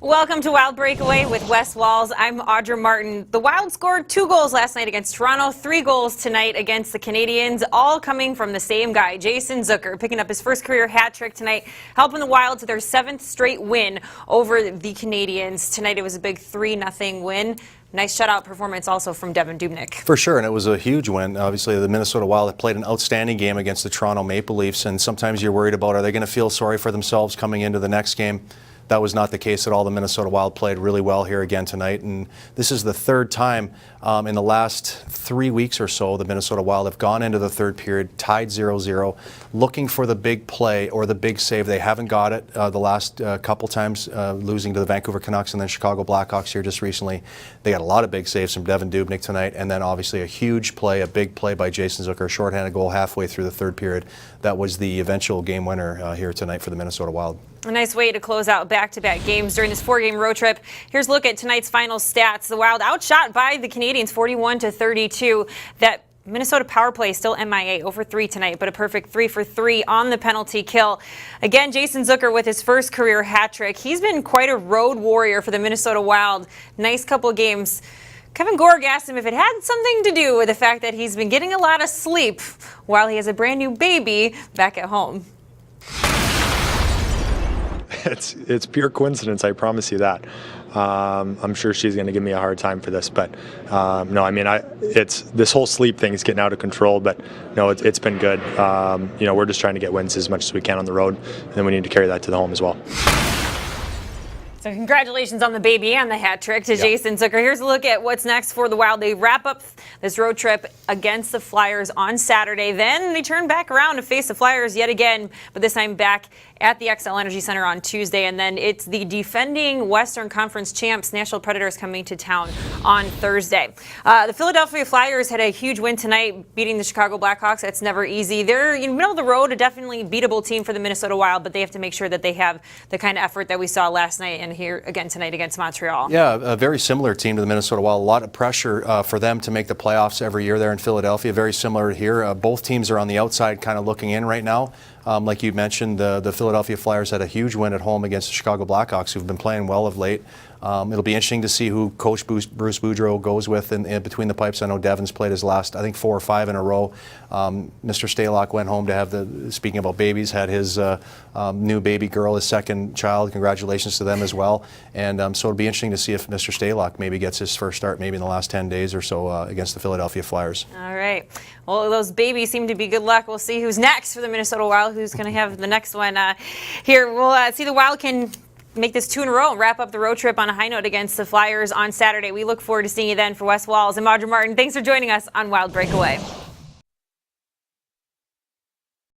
Welcome to Wild Breakaway with Wes Walz. I'm Audra Martin. The Wild scored 2 goals last night against Toronto, 3 goals tonight against the Canadiens, all coming from the same guy, Jason Zucker, picking up his first career hat trick tonight, helping the Wild to their 7th straight win over the Canadiens. Tonight it was a big 3-0 win. Nice shutout performance also from Dubnyk. For sure, and it was a huge win. Obviously, the Minnesota Wild have played an outstanding game against the Toronto Maple Leafs, and sometimes you're worried about, are they going to feel sorry for themselves coming into the next game? That was not the case at all. The Minnesota Wild played really well here again tonight, and this is the 3rd time in the last 3 weeks or so the Minnesota Wild have gone into the 3rd period, tied 0-0, looking for the big play or the big save. They haven't got it the last couple times, losing to the Vancouver Canucks and then Chicago Blackhawks here just recently. They got a lot of big saves from Devan Dubnyk tonight, and then obviously a huge play, a big play by Jason Zucker, a shorthanded goal halfway through the 3rd period. That was the eventual game winner here tonight for the Minnesota Wild. A nice way to close out back-to-back games during this 4-game road trip. Here's a look at tonight's final stats. The Wild outshot by the Canadiens 41-32. That Minnesota power play still MIA, over 3 tonight, but a perfect 3 for 3 on the penalty kill. Again, Jason Zucker with his first career hat trick. He's been quite a road warrior for the Minnesota Wild. Nice couple of games. Kevin Gorg asked him if it had something to do with the fact that he's been getting a lot of sleep while he has a brand new baby back at home. It's pure coincidence, I promise you that. I'm sure she's going to give me a hard time for this, but no, I mean, it's this whole sleep thing is getting out of control. But no, it's been good. We're just trying to get wins as much as we can on the road, and then we need to carry that to the home as well. So congratulations on the baby and the hat trick to Jason Zucker. Here's a look at what's next for the Wild. They wrap up this road trip against the Flyers on Saturday. Then they turn back around to face the Flyers yet again, but this time back at the XL Energy Center on Tuesday. And then it's the defending Western Conference champs, Nashville Predators, coming to town on Thursday. The Philadelphia Flyers had a huge win tonight, beating the Chicago Blackhawks. That's never easy. They're in the middle of the road, a definitely beatable team for the Minnesota Wild, but they have to make sure that they have the kind of effort that we saw last night and here again tonight against Montreal. Yeah, a very similar team to the Minnesota Wild. A lot of pressure for them to make the playoffs every year there in Philadelphia. Very similar here. Both teams are on the outside kind of looking in right now. Like you mentioned, the Philadelphia Flyers had a huge win at home against the Chicago Blackhawks, who've been playing well of late. It'll be interesting to see who Coach Bruce Boudreau goes with in between the pipes. I know Devan's played his last, I think, 4 or 5 in a row. Mr. Stalock went home to have speaking about babies, had his new baby girl, his 2nd child. Congratulations to them as well. And so it'll be interesting to see if Mr. Stalock maybe gets his first start maybe in the last 10 days or so against the Philadelphia Flyers. All right. Well, those babies seem to be good luck. We'll see who's next for the Minnesota Wild, who's going to have the next one. Here, we'll see the Wild can make this 2 in a row and wrap up the road trip on a high note against the Flyers on Saturday. We look forward to seeing you then. For Wes Walz and Audra Martin, thanks for joining us on Wild Breakaway.